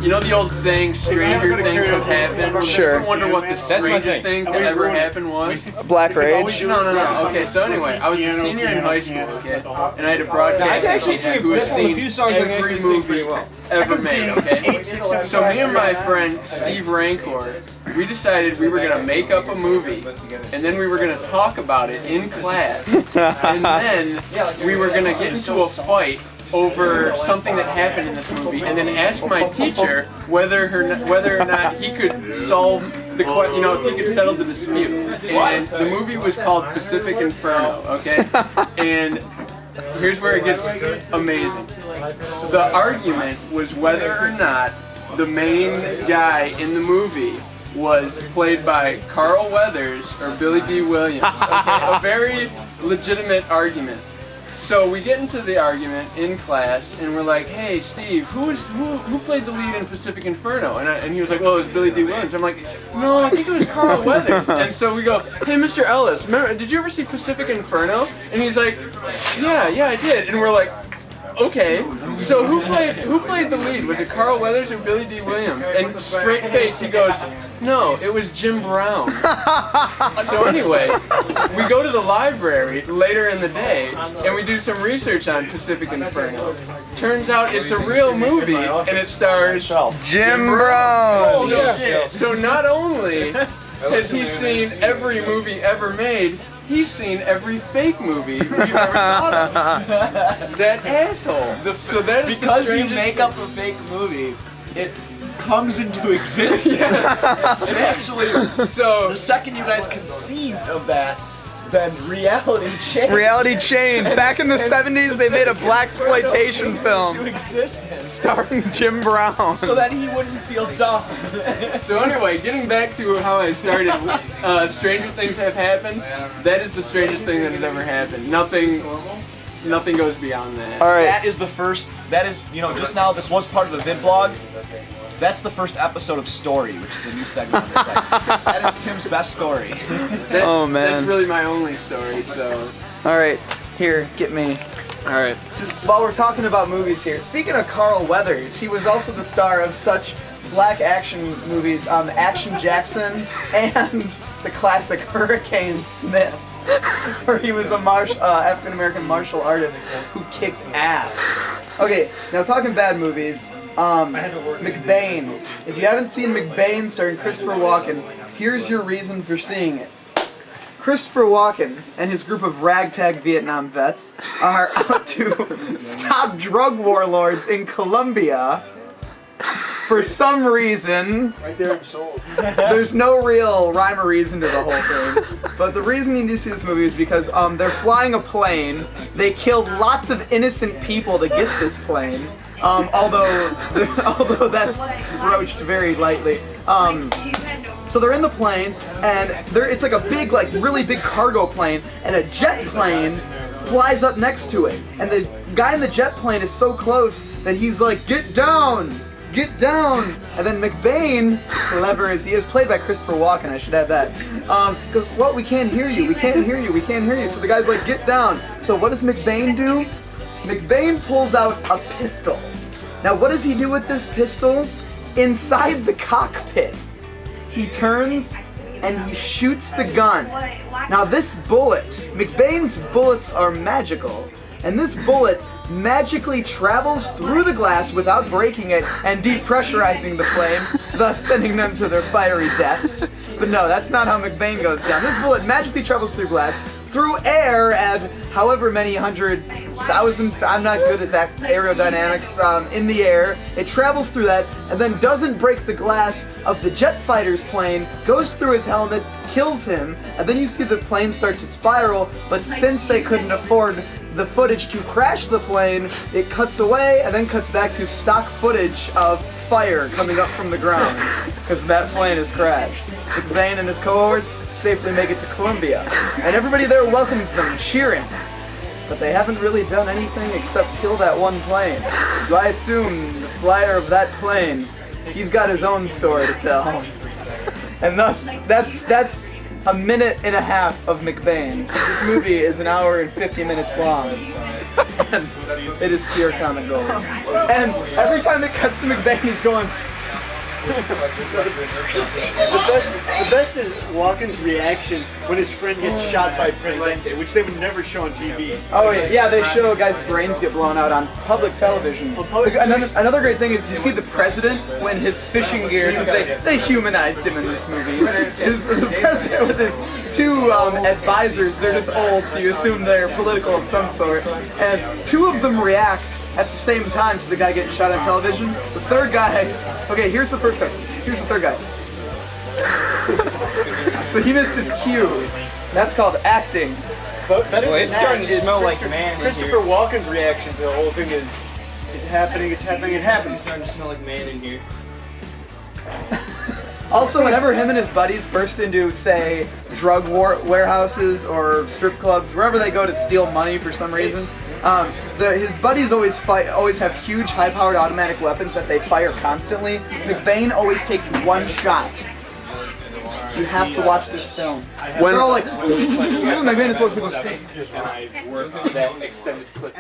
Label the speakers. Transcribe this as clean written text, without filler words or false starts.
Speaker 1: You know the old saying, stranger things have happened?
Speaker 2: Sure.
Speaker 1: I wonder what the strangest thing to ever happen was.
Speaker 2: Black Rage?
Speaker 1: No. Okay, so anyway, I was a senior in high school, okay? And I had a broadcast engineer who has seen every movie ever made, okay? So me and my friend, Steve Rancor, we decided we were going to make up a movie, and then we were going to talk about it in class, and then we were going to get into a fight over something that happened in this movie, and then ask my teacher whether or not he could solve the if he could settle the dispute. And the movie was called Pacific Inferno, okay? And here's where it gets amazing. The argument was whether or not the main guy in the movie was played by Carl Weathers or Billy D. Williams. Okay, a very legitimate argument. So we get into the argument in class, and we're like, "Hey, Steve, who played the lead in Pacific Inferno?" And he was like, "Well, it was Billy D. Williams." I'm like, "No, I think it was Carl Weathers." And so we go, "Hey, Mr. Ellis, did you ever see Pacific Inferno?" And he's like, "Yeah, I did." And we're like, "Okay, so who played the lead? Was it Carl Weathers or Billy D. Williams?" And straight face, he goes, "No, it was Jim Brown." So anyway, we go to the library later in the day, and we do some research on Pacific Inferno. Turns out it's a real movie, and it stars
Speaker 2: Jim Brown.
Speaker 1: Oh, yeah. So not only has he seen every movie ever made, he's seen every fake movie you've ever thought of. That asshole. So that is
Speaker 3: because you make up a fake movie, it comes into existence.
Speaker 1: Yes.
Speaker 3: And actually,
Speaker 1: so
Speaker 3: the second you guys conceived of that, then reality changed.
Speaker 2: Reality changed. Back in the 70s, they made a blaxploitation film
Speaker 3: into existence
Speaker 2: starring Jim Brown.
Speaker 3: so that he wouldn't feel dumb.
Speaker 1: So anyway, getting back to how I started, stranger things have happened. That is the strangest thing that has ever happened. Nothing goes beyond that.
Speaker 2: All right.
Speaker 3: That is the first. That is, just now. This was part of the vid blog. That's the first episode of Story, which is a new segment. That is Tim's best story.
Speaker 2: Oh man.
Speaker 1: That's really my only story. So.
Speaker 2: All right, here, get me. All right. Just while we're talking about movies here, speaking of Carl Weathers, he was also the star of such black action movies, Action Jackson and the classic Hurricane Smith, where he was a African-American martial artist who kicked ass. Okay, now talking bad movies, McBain. If you haven't seen McBain starring Christopher Walken, here's your reason for seeing it. Christopher Walken and his group of ragtag Vietnam vets are out to stop drug warlords in Colombia. For some reason,
Speaker 3: Right there in Seoul.
Speaker 2: there's no real rhyme or reason to the whole thing. But the reason you need to see this movie is because they're flying a plane. They killed lots of innocent people to get this plane. Although that's broached very lightly. So they're in the plane, and it's like a big, really big cargo plane, and a jet plane flies up next to it. And the guy in the jet plane is so close that he's like, "Get down! Get down!" And then McBain, clever as he is, played by Christopher Walken, I should add that, goes, "What? We can't hear you, we can't hear you, we can't hear you." So the guy's like, "Get down." So what does McBain do? McBain pulls out a pistol. Now what does he do with this pistol? Inside the cockpit, he turns and he shoots the gun. Now this bullet, McBain's bullets are magical, and this bullet magically travels through the glass without breaking it and depressurizing the flame, thus sending them to their fiery deaths. But no, that's not how McBain goes down. This bullet magically travels through glass, through air at however many 100,000, I'm not good at that aerodynamics, in the air. It travels through that and then doesn't break the glass of the jet fighter's plane, goes through his helmet, kills him, and then you see the plane start to spiral, but since they couldn't afford the footage to crash the plane, it cuts away and then cuts back to stock footage of fire coming up from the ground, because that plane has crashed. McBain and his cohorts safely make it to Colombia, and everybody there welcomes them, cheering. But they haven't really done anything except kill that one plane. So I assume the flyer of that plane, he's got his own story to tell. And thus, that's a minute and a half of McBain. This movie is an hour and 50 minutes long. And it is pure comic gold. And every time it cuts to McBain, he's going,
Speaker 4: The best is Walken's reaction when his friend gets shot by Presidente, which they would never show on TV.
Speaker 2: Oh yeah, they show a guy's brains get blown out on public television. Another great thing is you see the president when his fishing gear, because they humanized him in this movie. The president with his two advisors, they're just old, so you assume they're political of some sort. And two of them react at the same time to the guy getting shot on television. The third guy, okay, here's the first question. Here's the third guy. So he missed his cue. That's called acting.
Speaker 4: But better
Speaker 5: it's starting to smell like man.
Speaker 4: Christopher Walken's reaction to the whole thing is, it's happening, it happens.
Speaker 5: It's starting to smell like man in here.
Speaker 2: Also, whenever him and his buddies burst into, say, drug warehouses or strip clubs, wherever they go to steal money for some reason, his buddies always have huge, high-powered automatic weapons that they fire constantly. McBain always takes one shot. You have to watch this film. When they're all like, McBain is supposed to go.
Speaker 4: And I work on that extended clip.